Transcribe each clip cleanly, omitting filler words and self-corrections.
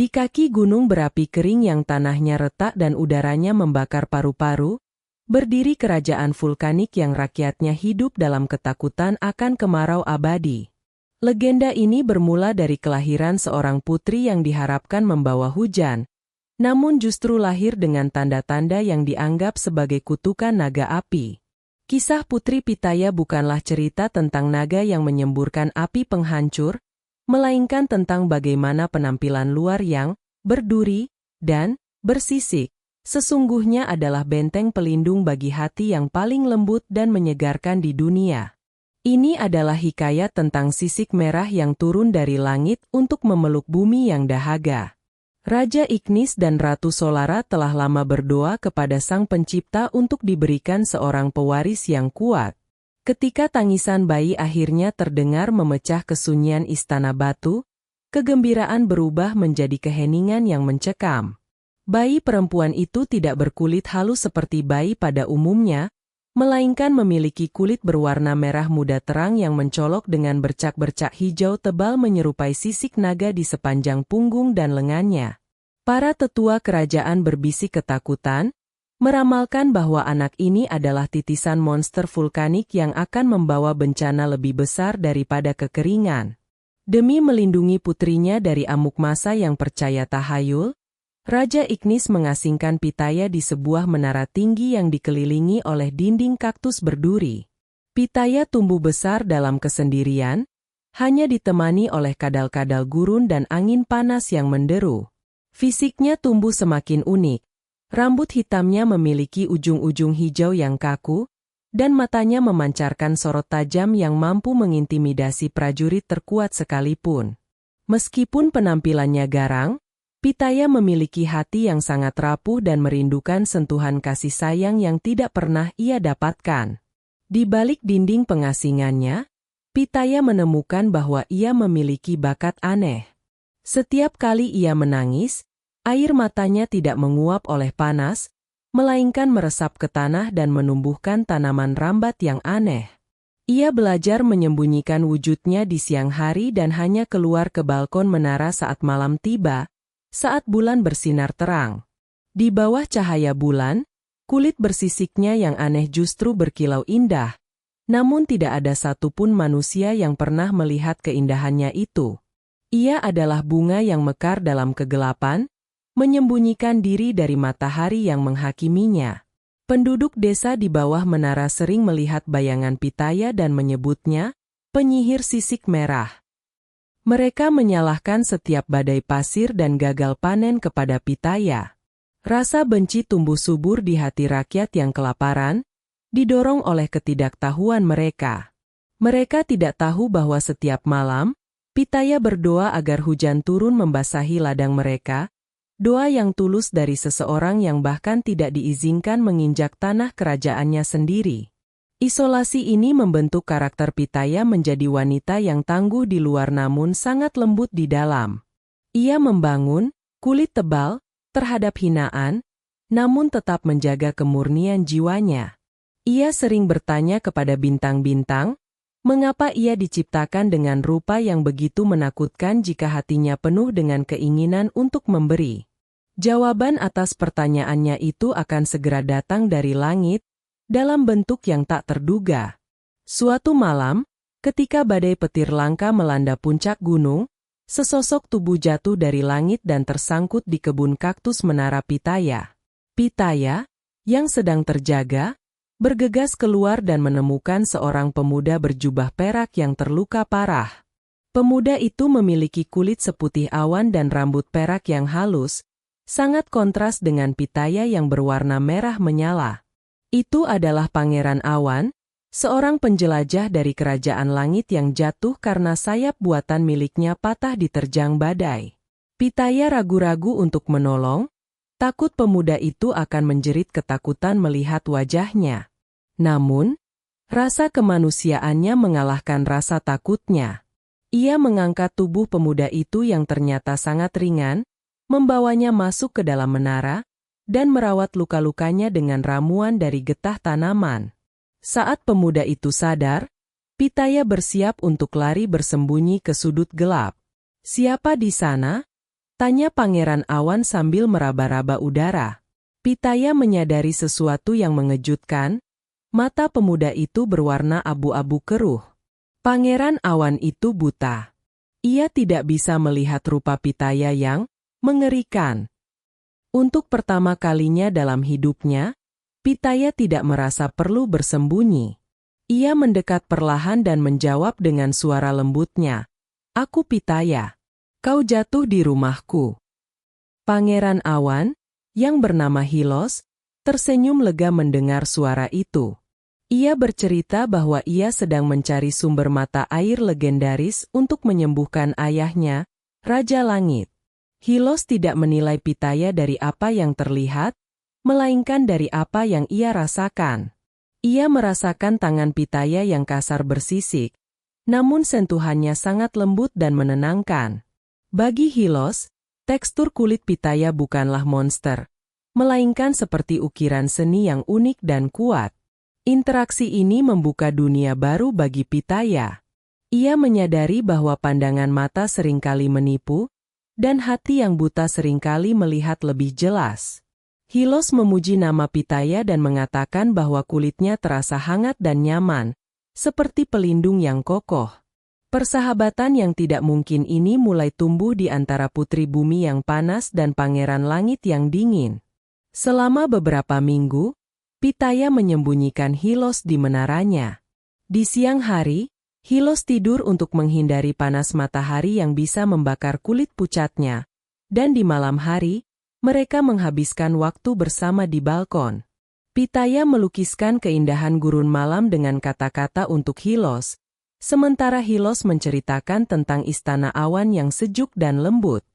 Di kaki gunung berapi kering yang tanahnya retak dan udaranya membakar paru-paru, berdiri kerajaan vulkanik yang rakyatnya hidup dalam ketakutan akan kemarau abadi. Legenda ini bermula dari kelahiran seorang putri yang diharapkan membawa hujan, namun justru lahir dengan tanda-tanda yang dianggap sebagai kutukan naga api. Kisah Putri Pitaya bukanlah cerita tentang naga yang menyemburkan api penghancur, melainkan tentang bagaimana penampilan luar yang berduri dan bersisik sesungguhnya adalah benteng pelindung bagi hati yang paling lembut dan menyegarkan di dunia. Ini adalah hikayat tentang sisik merah yang turun dari langit untuk memeluk bumi yang dahaga. Raja Ignis dan Ratu Solara telah lama berdoa kepada Sang Pencipta untuk diberikan seorang pewaris yang kuat. Ketika tangisan bayi akhirnya terdengar memecah kesunyian istana batu, kegembiraan berubah menjadi keheningan yang mencekam. Bayi perempuan itu tidak berkulit halus seperti bayi pada umumnya, melainkan memiliki kulit berwarna merah muda terang yang mencolok dengan bercak-bercak hijau tebal menyerupai sisik naga di sepanjang punggung dan lengannya. Para tetua kerajaan berbisik ketakutan, meramalkan bahwa anak ini adalah titisan monster vulkanik yang akan membawa bencana lebih besar daripada kekeringan. Demi melindungi putrinya dari amuk masa yang percaya tahayul, Raja Ignis mengasingkan Pitaya di sebuah menara tinggi yang dikelilingi oleh dinding kaktus berduri. Pitaya tumbuh besar dalam kesendirian, hanya ditemani oleh kadal-kadal gurun dan angin panas yang menderu. Fisiknya tumbuh semakin unik. Rambut hitamnya memiliki ujung-ujung hijau yang kaku, dan matanya memancarkan sorot tajam yang mampu mengintimidasi prajurit terkuat sekalipun. Meskipun penampilannya garang, Pitaya memiliki hati yang sangat rapuh dan merindukan sentuhan kasih sayang yang tidak pernah ia dapatkan. Di balik dinding pengasingannya, Pitaya menemukan bahwa ia memiliki bakat aneh. Setiap kali ia menangis, air matanya tidak menguap oleh panas, melainkan meresap ke tanah dan menumbuhkan tanaman rambat yang aneh. Ia belajar menyembunyikan wujudnya di siang hari dan hanya keluar ke balkon menara saat malam tiba, saat bulan bersinar terang. Di bawah cahaya bulan, kulit bersisiknya yang aneh justru berkilau indah, namun tidak ada satupun manusia yang pernah melihat keindahannya itu. Ia adalah bunga yang mekar dalam kegelapan, menyembunyikan diri dari matahari yang menghakiminya. Penduduk desa di bawah menara sering melihat bayangan Pitaya dan menyebutnya penyihir sisik merah. Mereka menyalahkan setiap badai pasir dan gagal panen kepada Pitaya. Rasa benci tumbuh subur di hati rakyat yang kelaparan, didorong oleh ketidaktahuan mereka. Mereka tidak tahu bahwa setiap malam, Pitaya berdoa agar hujan turun membasahi ladang mereka, doa yang tulus dari seseorang yang bahkan tidak diizinkan menginjak tanah kerajaannya sendiri. Isolasi ini membentuk karakter Pitaya menjadi wanita yang tangguh di luar namun sangat lembut di dalam. Ia membangun, kulit tebal, terhadap hinaan, namun tetap menjaga kemurnian jiwanya. Ia sering bertanya kepada bintang-bintang, mengapa ia diciptakan dengan rupa yang begitu menakutkan jika hatinya penuh dengan keinginan untuk memberi. Jawaban atas pertanyaannya itu akan segera datang dari langit, dalam bentuk yang tak terduga. Suatu malam, ketika badai petir langka melanda puncak gunung, sesosok tubuh jatuh dari langit dan tersangkut di kebun kaktus menara Pitaya. Pitaya, yang sedang terjaga, bergegas keluar dan menemukan seorang pemuda berjubah perak yang terluka parah. Pemuda itu memiliki kulit seputih awan dan rambut perak yang halus, sangat kontras dengan Pitaya yang berwarna merah menyala. Itu adalah Pangeran Awan, seorang penjelajah dari kerajaan langit yang jatuh karena sayap buatan miliknya patah diterjang badai. Pitaya ragu-ragu untuk menolong, takut pemuda itu akan menjerit ketakutan melihat wajahnya. Namun, rasa kemanusiaannya mengalahkan rasa takutnya. Ia mengangkat tubuh pemuda itu yang ternyata sangat ringan, membawanya masuk ke dalam menara, dan merawat luka-lukanya dengan ramuan dari getah tanaman. Saat pemuda itu sadar, Pitaya bersiap untuk lari bersembunyi ke sudut gelap. "Siapa di sana?" Tanya Pangeran Awan sambil meraba-raba udara. Pitaya menyadari sesuatu yang mengejutkan. Mata pemuda itu berwarna abu-abu keruh. Pangeran Awan itu buta. Ia tidak bisa melihat rupa Pitaya yang mengerikan. Untuk pertama kalinya dalam hidupnya, Pitaya tidak merasa perlu bersembunyi. Ia mendekat perlahan dan menjawab dengan suara lembutnya, "Aku Pitaya. Kau jatuh di rumahku." Pangeran Awan, yang bernama Hilos, tersenyum lega mendengar suara itu. Ia bercerita bahwa ia sedang mencari sumber mata air legendaris untuk menyembuhkan ayahnya, Raja Langit. Hilos tidak menilai Pitaya dari apa yang terlihat, melainkan dari apa yang ia rasakan. Ia merasakan tangan Pitaya yang kasar bersisik, namun sentuhannya sangat lembut dan menenangkan. Bagi Hilos, tekstur kulit Pitaya bukanlah monster, melainkan seperti ukiran seni yang unik dan kuat. Interaksi ini membuka dunia baru bagi Pitaya. Ia menyadari bahwa pandangan mata seringkali menipu, dan hati yang buta seringkali melihat lebih jelas. Hilos memuji nama Pitaya dan mengatakan bahwa kulitnya terasa hangat dan nyaman, seperti pelindung yang kokoh. Persahabatan yang tidak mungkin ini mulai tumbuh di antara putri bumi yang panas dan pangeran langit yang dingin. Selama beberapa minggu, Pitaya menyembunyikan Hilos di menaranya. Di siang hari, Hilos tidur untuk menghindari panas matahari yang bisa membakar kulit pucatnya, dan di malam hari, mereka menghabiskan waktu bersama di balkon. Pitaya melukiskan keindahan gurun malam dengan kata-kata untuk Hilos, sementara Hilos menceritakan tentang istana awan yang sejuk dan lembut.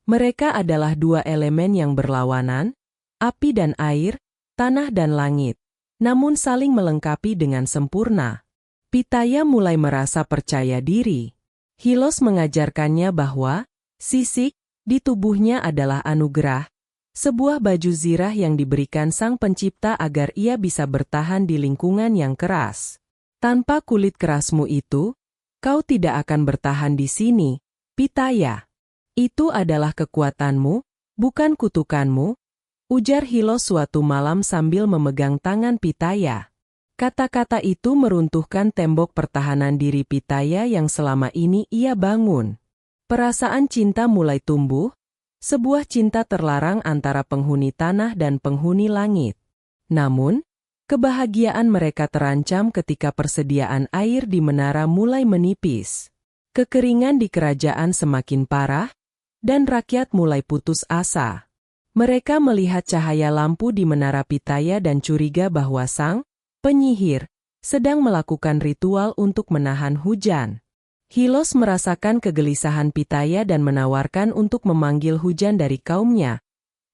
Mereka adalah dua elemen yang berlawanan, api dan air, tanah dan langit, namun saling melengkapi dengan sempurna. Pitaya mulai merasa percaya diri. Hilos mengajarkannya bahwa sisik di tubuhnya adalah anugerah, sebuah baju zirah yang diberikan Sang Pencipta agar ia bisa bertahan di lingkungan yang keras. Tanpa kulit kerasmu itu, kau tidak akan bertahan di sini, Pitaya. Itu adalah kekuatanmu, bukan kutukanmu, ujar Hilos suatu malam sambil memegang tangan Pitaya. Kata-kata itu meruntuhkan tembok pertahanan diri Pitaya yang selama ini ia bangun. Perasaan cinta mulai tumbuh, sebuah cinta terlarang antara penghuni tanah dan penghuni langit. Namun, kebahagiaan mereka terancam ketika persediaan air di menara mulai menipis. Kekeringan di kerajaan semakin parah, dan rakyat mulai putus asa. Mereka melihat cahaya lampu di menara Pitaya dan curiga bahwa sang penyihir sedang melakukan ritual untuk menahan hujan. Hilos merasakan kegelisahan Pitaya dan menawarkan untuk memanggil hujan dari kaumnya.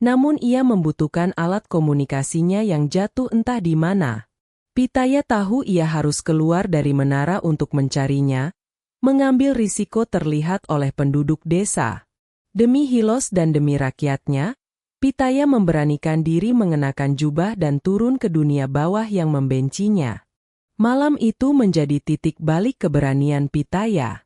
Namun ia membutuhkan alat komunikasinya yang jatuh entah di mana. Pitaya tahu ia harus keluar dari menara untuk mencarinya, mengambil risiko terlihat oleh penduduk desa. Demi Hilos dan demi rakyatnya, Pitaya memberanikan diri mengenakan jubah dan turun ke dunia bawah yang membencinya. Malam itu menjadi titik balik keberanian Pitaya.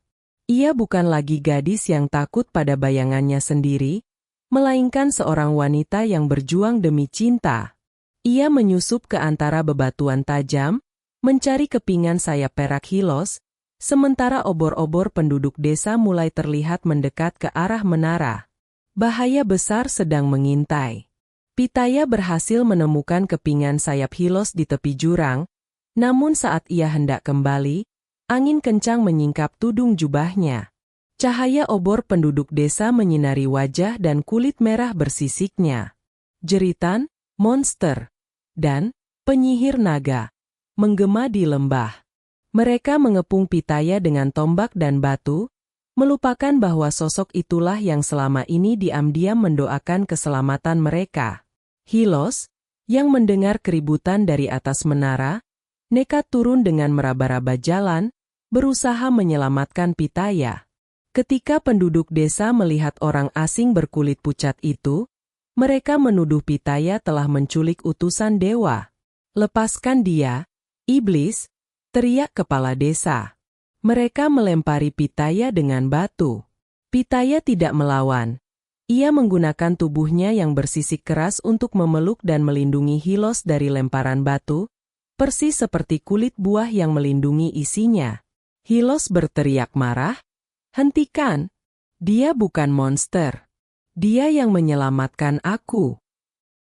Ia bukan lagi gadis yang takut pada bayangannya sendiri, melainkan seorang wanita yang berjuang demi cinta. Ia menyusup ke antara bebatuan tajam, mencari kepingan sayap perak Hilos, sementara obor-obor penduduk desa mulai terlihat mendekat ke arah menara. Bahaya besar sedang mengintai. Pitaya berhasil menemukan kepingan sayap Hilos di tepi jurang, namun saat ia hendak kembali, angin kencang menyingkap tudung jubahnya. Cahaya obor penduduk desa menyinari wajah dan kulit merah bersisiknya. Jeritan, monster, dan penyihir naga menggema di lembah. Mereka mengepung Pitaya dengan tombak dan batu, melupakan bahwa sosok itulah yang selama ini diam-diam mendoakan keselamatan mereka. Hilos, yang mendengar keributan dari atas menara, nekat turun dengan meraba-raba jalan, berusaha menyelamatkan Pitaya. Ketika penduduk desa melihat orang asing berkulit pucat itu, mereka menuduh Pitaya telah menculik utusan dewa. "Lepaskan dia, iblis!" teriak kepala desa. Mereka melempari Pitaya dengan batu. Pitaya tidak melawan. Ia menggunakan tubuhnya yang bersisik keras untuk memeluk dan melindungi Hilos dari lemparan batu, persis seperti kulit buah yang melindungi isinya. Hilos berteriak marah, "Hentikan! Dia bukan monster. Dia yang menyelamatkan aku."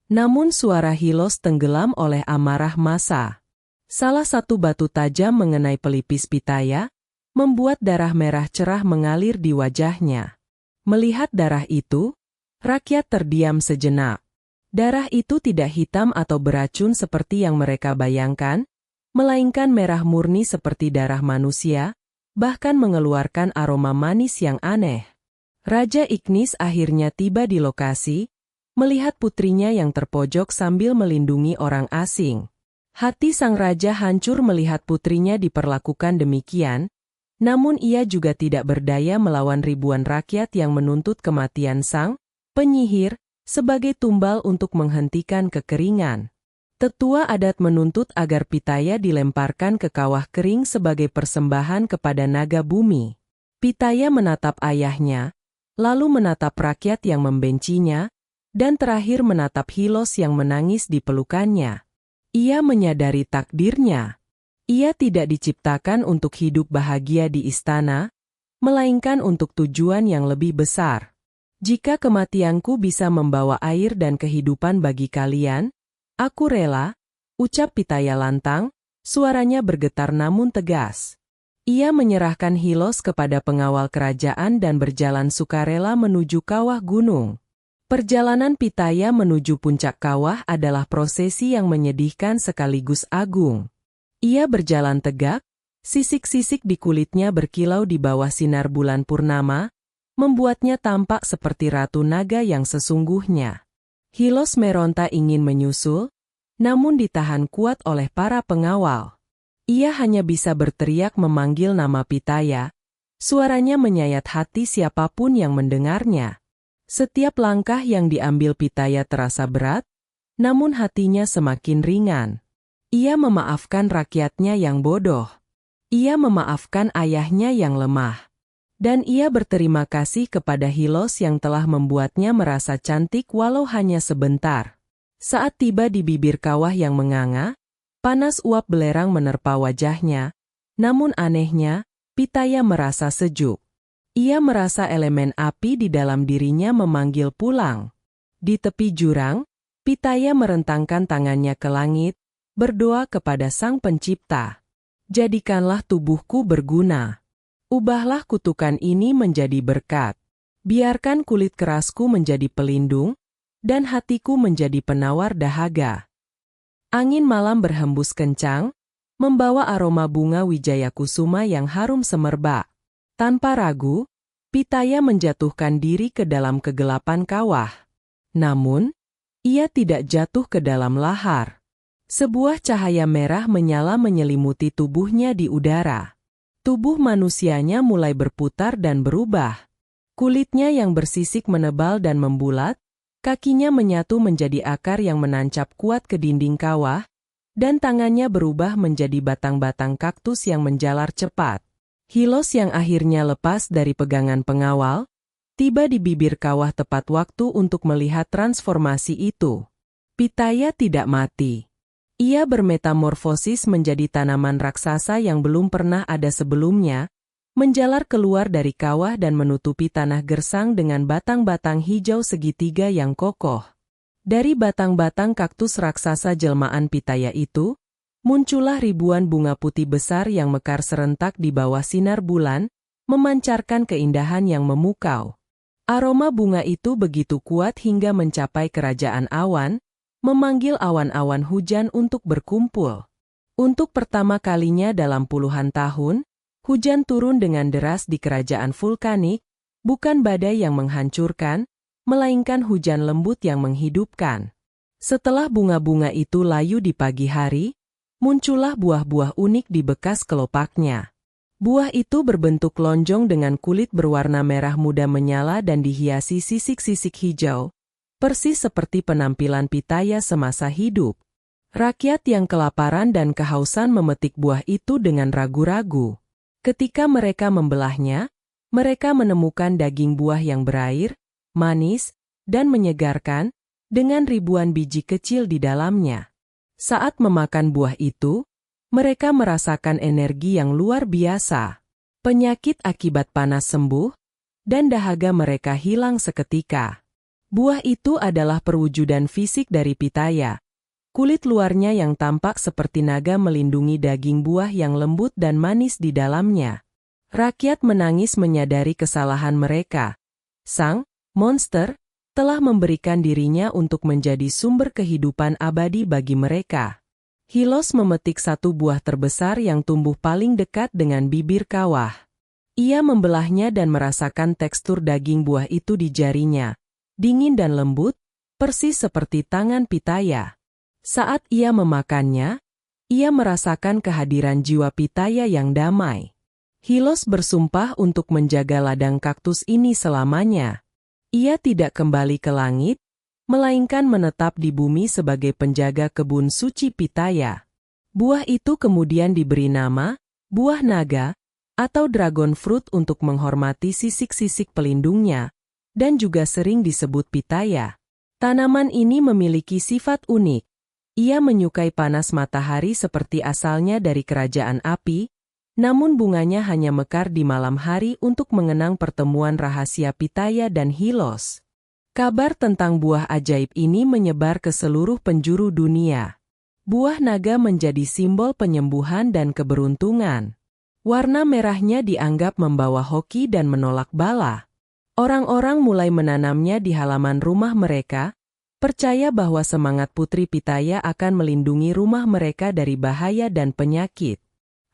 Namun suara Hilos tenggelam oleh amarah massa. Salah satu batu tajam mengenai pelipis Pitaya, membuat darah merah cerah mengalir di wajahnya. Melihat darah itu, rakyat terdiam sejenak. Darah itu tidak hitam atau beracun seperti yang mereka bayangkan, melainkan merah murni seperti darah manusia, bahkan mengeluarkan aroma manis yang aneh. Raja Ignis akhirnya tiba di lokasi, melihat putrinya yang terpojok sambil melindungi orang asing. Hati sang raja hancur melihat putrinya diperlakukan demikian, namun ia juga tidak berdaya melawan ribuan rakyat yang menuntut kematian sang penyihir sebagai tumbal untuk menghentikan kekeringan. Tetua adat menuntut agar Pitaya dilemparkan ke kawah kering sebagai persembahan kepada naga bumi. Pitaya menatap ayahnya, lalu menatap rakyat yang membencinya, dan terakhir menatap Hilos yang menangis di pelukannya. Ia menyadari takdirnya. Ia tidak diciptakan untuk hidup bahagia di istana, melainkan untuk tujuan yang lebih besar. Jika kematianku bisa membawa air dan kehidupan bagi kalian, aku rela, ucap Pitaya lantang, suaranya bergetar namun tegas. Ia menyerahkan Hilos kepada pengawal kerajaan dan berjalan sukarela menuju kawah gunung. Perjalanan Pitaya menuju puncak kawah adalah prosesi yang menyedihkan sekaligus agung. Ia berjalan tegak, sisik-sisik di kulitnya berkilau di bawah sinar bulan purnama, membuatnya tampak seperti ratu naga yang sesungguhnya. Hilos meronta ingin menyusul, namun ditahan kuat oleh para pengawal. Ia hanya bisa berteriak memanggil nama Pitaya, suaranya menyayat hati siapapun yang mendengarnya. Setiap langkah yang diambil Pitaya terasa berat, namun hatinya semakin ringan. Ia memaafkan rakyatnya yang bodoh. Ia memaafkan ayahnya yang lemah. Dan ia berterima kasih kepada Hilos yang telah membuatnya merasa cantik walau hanya sebentar. Saat tiba di bibir kawah yang menganga, panas uap belerang menerpa wajahnya, namun anehnya, Pitaya merasa sejuk. Ia merasa elemen api di dalam dirinya memanggil pulang. Di tepi jurang, Pitaya merentangkan tangannya ke langit, berdoa kepada Sang Pencipta. Jadikanlah tubuhku berguna. Ubahlah kutukan ini menjadi berkat. Biarkan kulit kerasku menjadi pelindung, dan hatiku menjadi penawar dahaga. Angin malam berhembus kencang, membawa aroma bunga wijaya kusuma yang harum semerbak. Tanpa ragu, Pitaya menjatuhkan diri ke dalam kegelapan kawah. Namun, ia tidak jatuh ke dalam lahar. Sebuah cahaya merah menyala menyelimuti tubuhnya di udara. Tubuh manusianya mulai berputar dan berubah. Kulitnya yang bersisik menebal dan membulat, kakinya menyatu menjadi akar yang menancap kuat ke dinding kawah, dan tangannya berubah menjadi batang-batang kaktus yang menjalar cepat. Hilos yang akhirnya lepas dari pegangan pengawal, tiba di bibir kawah tepat waktu untuk melihat transformasi itu. Pitaya tidak mati. Ia bermetamorfosis menjadi tanaman raksasa yang belum pernah ada sebelumnya, menjalar keluar dari kawah dan menutupi tanah gersang dengan batang-batang hijau segitiga yang kokoh. Dari batang-batang kaktus raksasa jelmaan Pitaya itu, muncullah ribuan bunga putih besar yang mekar serentak di bawah sinar bulan, memancarkan keindahan yang memukau. Aroma bunga itu begitu kuat hingga mencapai kerajaan awan, memanggil awan-awan hujan untuk berkumpul. Untuk pertama kalinya dalam puluhan tahun, hujan turun dengan deras di kerajaan vulkanik, bukan badai yang menghancurkan, melainkan hujan lembut yang menghidupkan. Setelah bunga-bunga itu layu di pagi hari, muncullah buah-buah unik di bekas kelopaknya. Buah itu berbentuk lonjong dengan kulit berwarna merah muda menyala dan dihiasi sisik-sisik hijau, persis seperti penampilan Pitaya semasa hidup. Rakyat yang kelaparan dan kehausan memetik buah itu dengan ragu-ragu. Ketika mereka membelahnya, mereka menemukan daging buah yang berair, manis, dan menyegarkan, dengan ribuan biji kecil di dalamnya. Saat memakan buah itu, mereka merasakan energi yang luar biasa. Penyakit akibat panas sembuh, dan dahaga mereka hilang seketika. Buah itu adalah perwujudan fisik dari pitaya. Kulit luarnya yang tampak seperti naga melindungi daging buah yang lembut dan manis di dalamnya. Rakyat menangis menyadari kesalahan mereka. Sang monster telah memberikan dirinya untuk menjadi sumber kehidupan abadi bagi mereka. Hilos memetik satu buah terbesar yang tumbuh paling dekat dengan bibir kawah. Ia membelahnya dan merasakan tekstur daging buah itu di jarinya. Dingin dan lembut, persis seperti tangan pitaya. Saat ia memakannya, ia merasakan kehadiran jiwa pitaya yang damai. Hilos bersumpah untuk menjaga ladang kaktus ini selamanya. Ia tidak kembali ke langit, melainkan menetap di bumi sebagai penjaga kebun suci pitaya. Buah itu kemudian diberi nama, buah naga, atau dragon fruit untuk menghormati sisik-sisik pelindungnya, dan juga sering disebut pitaya. Tanaman ini memiliki sifat unik. Ia menyukai panas matahari seperti asalnya dari kerajaan api, namun bunganya hanya mekar di malam hari untuk mengenang pertemuan rahasia pitaya dan Hilos. Kabar tentang buah ajaib ini menyebar ke seluruh penjuru dunia. Buah naga menjadi simbol penyembuhan dan keberuntungan. Warna merahnya dianggap membawa hoki dan menolak bala. Orang-orang mulai menanamnya di halaman rumah mereka, percaya bahwa semangat Putri Pitaya akan melindungi rumah mereka dari bahaya dan penyakit.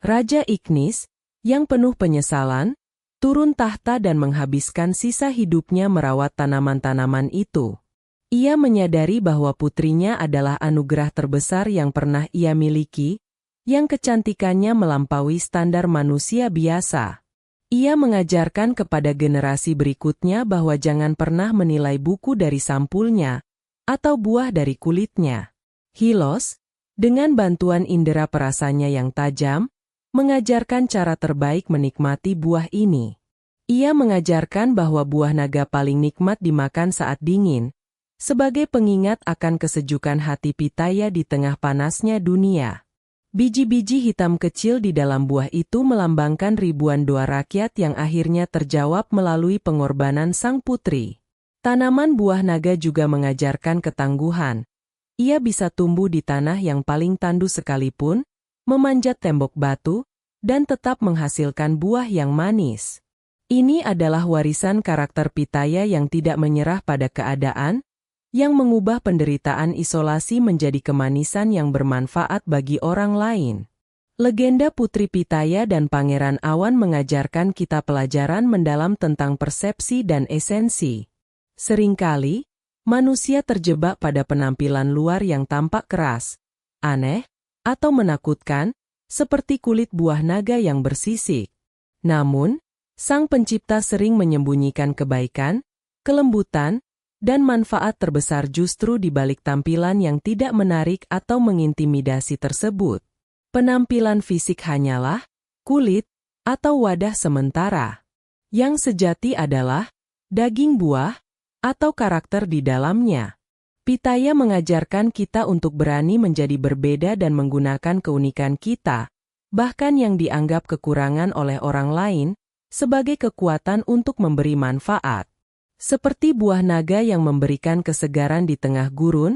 Raja Ignis, yang penuh penyesalan, turun tahta dan menghabiskan sisa hidupnya merawat tanaman-tanaman itu. Ia menyadari bahwa putrinya adalah anugerah terbesar yang pernah ia miliki, yang kecantikannya melampaui standar manusia biasa. Ia mengajarkan kepada generasi berikutnya bahwa jangan pernah menilai buku dari sampulnya, atau buah dari kulitnya. Hilos, dengan bantuan indera perasanya yang tajam, mengajarkan cara terbaik menikmati buah ini. Ia mengajarkan bahwa buah naga paling nikmat dimakan saat dingin, sebagai pengingat akan kesejukan hati pitaya di tengah panasnya dunia. Biji-biji hitam kecil di dalam buah itu melambangkan ribuan doa rakyat yang akhirnya terjawab melalui pengorbanan sang putri. Tanaman buah naga juga mengajarkan ketangguhan. Ia bisa tumbuh di tanah yang paling tandus sekalipun, memanjat tembok batu, dan tetap menghasilkan buah yang manis. Ini adalah warisan karakter pitaya yang tidak menyerah pada keadaan, yang mengubah penderitaan isolasi menjadi kemanisan yang bermanfaat bagi orang lain. Legenda Putri Pitaya dan Pangeran Awan mengajarkan kita pelajaran mendalam tentang persepsi dan esensi. Seringkali, manusia terjebak pada penampilan luar yang tampak keras, aneh, atau menakutkan, seperti kulit buah naga yang bersisik. Namun, Sang Pencipta sering menyembunyikan kebaikan, kelembutan, dan manfaat terbesar justru di balik tampilan yang tidak menarik atau mengintimidasi tersebut. Penampilan fisik hanyalah kulit atau wadah sementara. Yang sejati adalah daging buah atau karakter di dalamnya. Pitaya mengajarkan kita untuk berani menjadi berbeda dan menggunakan keunikan kita, bahkan yang dianggap kekurangan oleh orang lain, sebagai kekuatan untuk memberi manfaat. Seperti buah naga yang memberikan kesegaran di tengah gurun,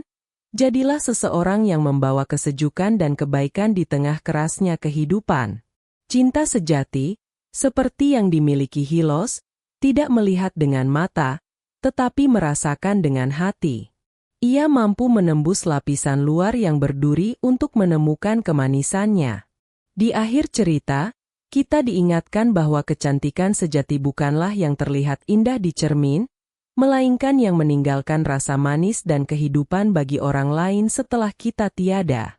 jadilah seseorang yang membawa kesejukan dan kebaikan di tengah kerasnya kehidupan. Cinta sejati, seperti yang dimiliki Hilos, tidak melihat dengan mata, tetapi merasakan dengan hati. Ia mampu menembus lapisan luar yang berduri untuk menemukan kemanisannya. Di akhir cerita, kita diingatkan bahwa kecantikan sejati bukanlah yang terlihat indah di cermin, melainkan yang meninggalkan rasa manis dan kehidupan bagi orang lain setelah kita tiada.